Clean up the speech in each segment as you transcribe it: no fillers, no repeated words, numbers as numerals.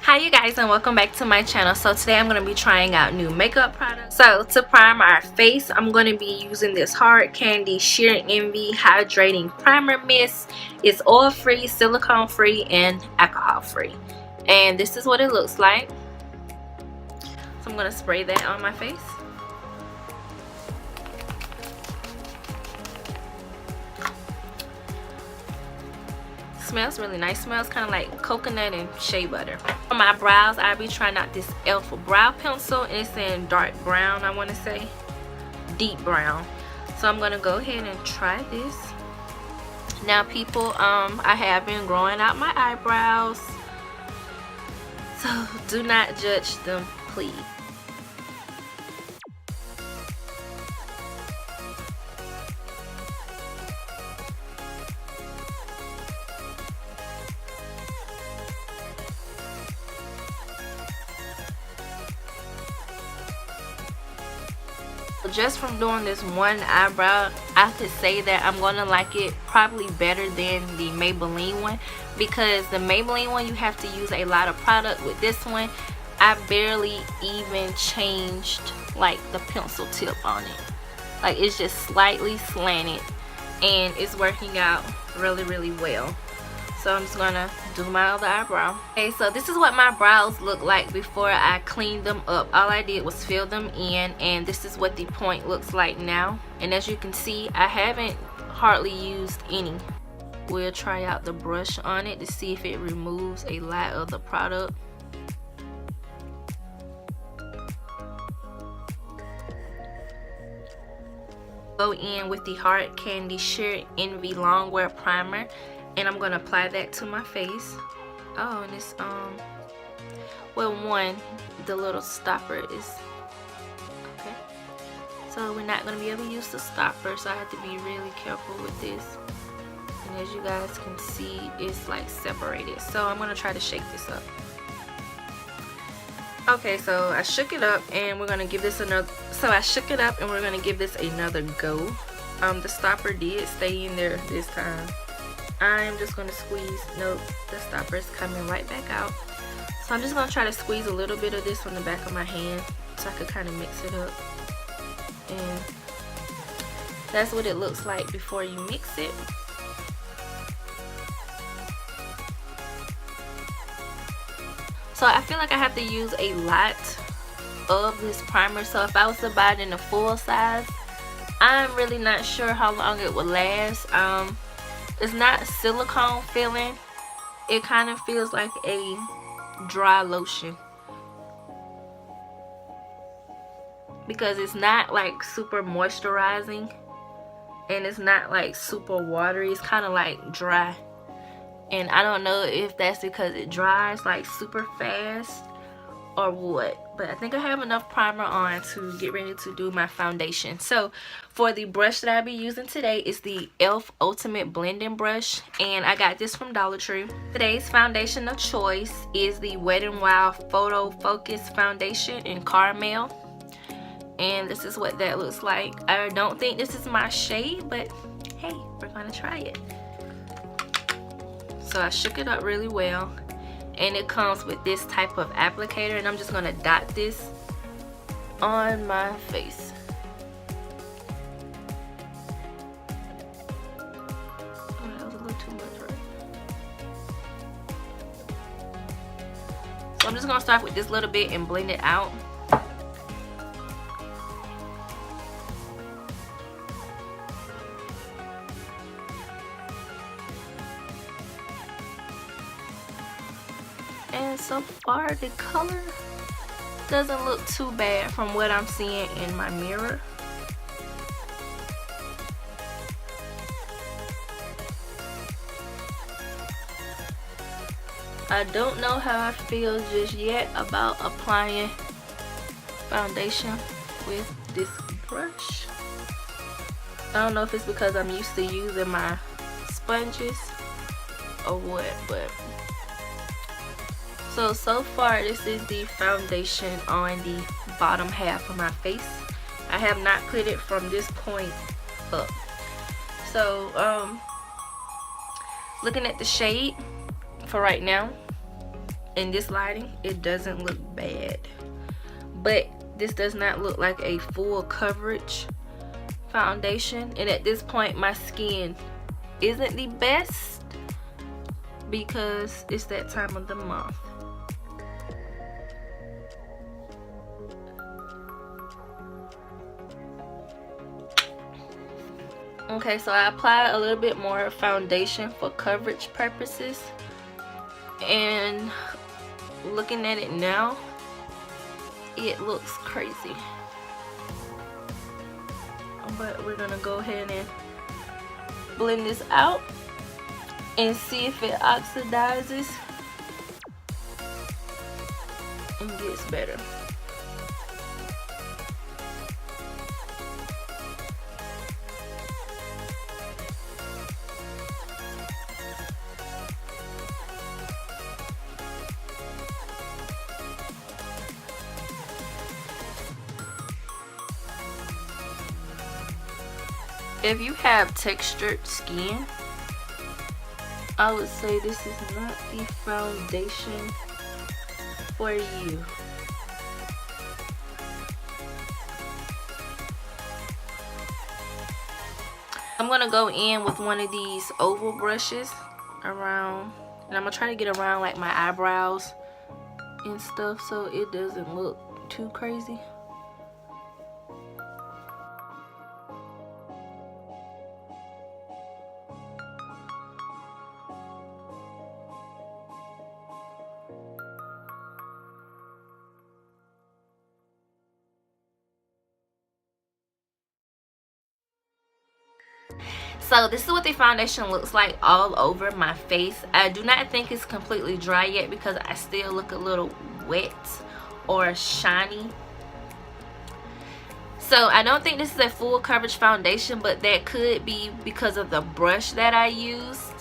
Hi you guys, and welcome back to my channel. So today I'm going to be trying out new makeup products. So to prime our face, I'm going to be using this Hard Candy Sheer Envy Hydrating Primer Mist. It's oil free, silicone free, and alcohol free, and this is what it looks like. So I'm going to spray that on my face. Smells really nice. Smells kind of like coconut and shea butter. For my brows, I'll be trying out this e.l.f. brow pencil, and it's in dark brown. I want to say deep brown. So I'm gonna go ahead and try this. Now people, I have been growing out my eyebrows, so do not judge them, please. Just from doing this one eyebrow, I could say that I'm gonna like it probably better than the Maybelline one, because the Maybelline one you have to use a lot of product. With this one, I barely even changed like the pencil tip on it. Like, it's just slightly slanted and it's working out really well. So I'm just gonna do my other eyebrow. Okay, so this is what my brows look like before I cleaned them up. All I did was fill them in, and this is what the point looks like now. And as you can see, I haven't hardly used any. We'll try out the brush on it to see if it removes a lot of the product. Go in with the Hard Candy Sheer Envy Longwear Primer, and I'm gonna apply that to my face. Oh, and it's well, one, the little stopper is okay, so we're not gonna be able to use the stopper, so I have to be really careful with this. And as you guys can see, it's like separated, so I'm gonna try to shake this up. Okay, so I shook it up, and we're gonna give this another. So I shook it up, and we're gonna give this another go. The stopper did stay in there this time. I'm just going to squeeze. Nope, the stopper is coming right back out. So I'm just going to try to squeeze a little bit of this on the back of my hand so I could kind of mix it up. And that's what it looks like before you mix it. So I feel like I have to use a lot of this primer. So if I was to buy it in a full size, I'm really not sure how long it would last. It's not silicone feeling. It kind of feels like a dry lotion, because it's not like super moisturizing and it's not like super watery. It's kind of like dry, and I don't know if that's because it dries like super fast or what, but I think I have enough primer on to get ready to do my foundation. So for the brush that I'll be using today is the e.l.f. Ultimate Blending Brush, and I got this from Dollar Tree. Today's foundation of choice is the Wet n Wild Photo Focus Foundation in Caramel, and this is what that looks like. I don't think this is my shade, but hey, we're gonna try it. So I shook it up really well, and it comes with this type of applicator, and I'm just gonna dot this on my face. Oh, that was a little too much, right? So I'm just gonna start with this little bit and blend it out. And so far the color doesn't look too bad from what I'm seeing in my mirror. I don't know how I feel just yet about applying foundation with this brush. I don't know if it's because I'm used to using my sponges or what, but so far this is the foundation on the bottom half of my face. I have not put it from this point up. So looking at the shade, for right now. In this lighting, it doesn't look bad, but this does not look like a full coverage foundation, and at this point my skin isn't the best because it's that time of the month. Okay, so I applied a little bit more foundation for coverage purposes, and looking at it now, it looks crazy. But we're gonna go ahead and blend this out and see if it oxidizes and gets better. If you have textured skin, I would say this is not the foundation for you. I'm gonna go in with one of these oval brushes around, and I'm gonna try to get around like my eyebrows and stuff so it doesn't look too crazy. So this is what the foundation looks like all over my face. I do not think it's completely dry yet because I still look a little wet or shiny. So I don't think this is a full coverage foundation, but that could be because of the brush that I used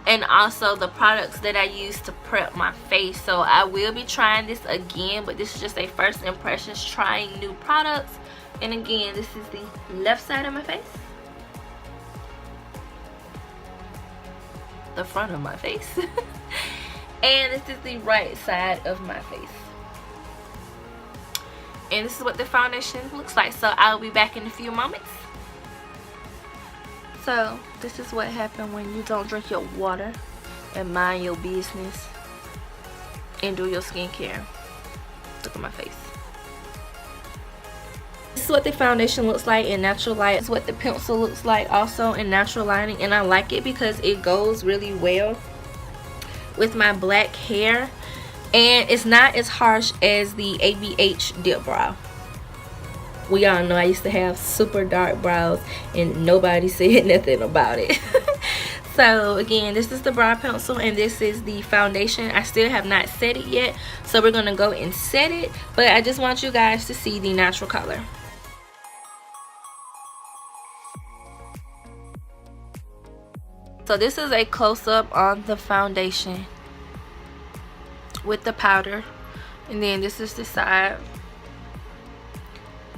and also the products that I used to prep my face. So I will be trying this again, but this is just a first impressions trying new products. And again, this is the left side of my face, the front of my face, and this is the right side of my face. And this is what the foundation looks like. So I'll be back in a few moments. So this is what happened when you don't drink your water and mind your business and do your skincare. Look at my face. This is what the foundation looks like in natural light. This is what the pencil looks like also in natural lighting, and I like it because it goes really well with my black hair, and it's not as harsh as the ABH dip brow. We all know I used to have super dark brows and nobody said nothing about it. So again, this is the brow pencil and this is the foundation. I still have not set it yet, so we're gonna go and set it, but I just want you guys to see the natural color. So this is a close-up on the foundation with the powder, and then this is the side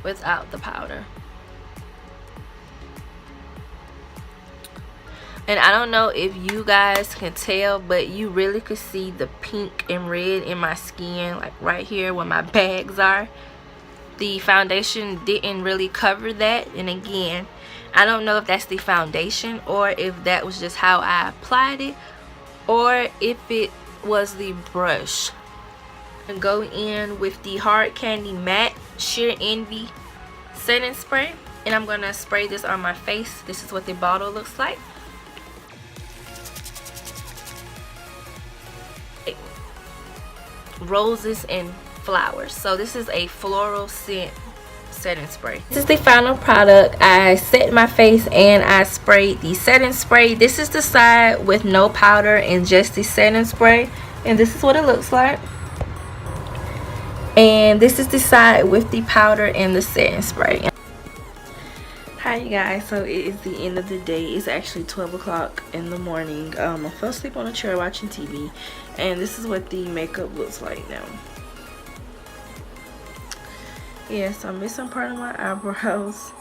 without the powder. And I don't know if you guys can tell, but you really could see the pink and red in my skin, like right here where my bags are. The foundation didn't really cover that, and again, I don't know if that's the foundation or if that was just how I applied it or if it was the brush. And go in with the Hard Candy Matte Sheer Envy setting spray, and I'm gonna spray this on my face. This is what the bottle looks like. Roses and flowers. So this is a floral scent setting spray. This is the final product. I set my face and I sprayed the setting spray. This is the side with no powder and just the setting spray, and this is what it looks like. And this is the side with the powder and the setting spray. Hi you guys, so it is the end of the day. It's actually 12 o'clock in the morning. I fell asleep on a chair watching TV, and this is what the makeup looks like now. Yes, I'm missing part of my eyebrows.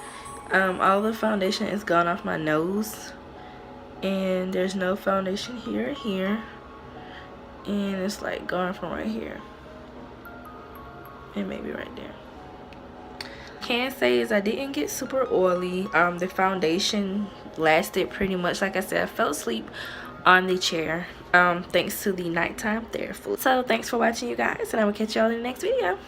All the foundation is gone off my nose, and there's no foundation here or here. and it's like going from right here and maybe right there. Can say is I didn't get super oily. The foundation lasted pretty much. Like I said, I fell asleep on the chair thanks to the nighttime Theraflu. So thanks for watching, you guys, and I will catch y'all in the next video.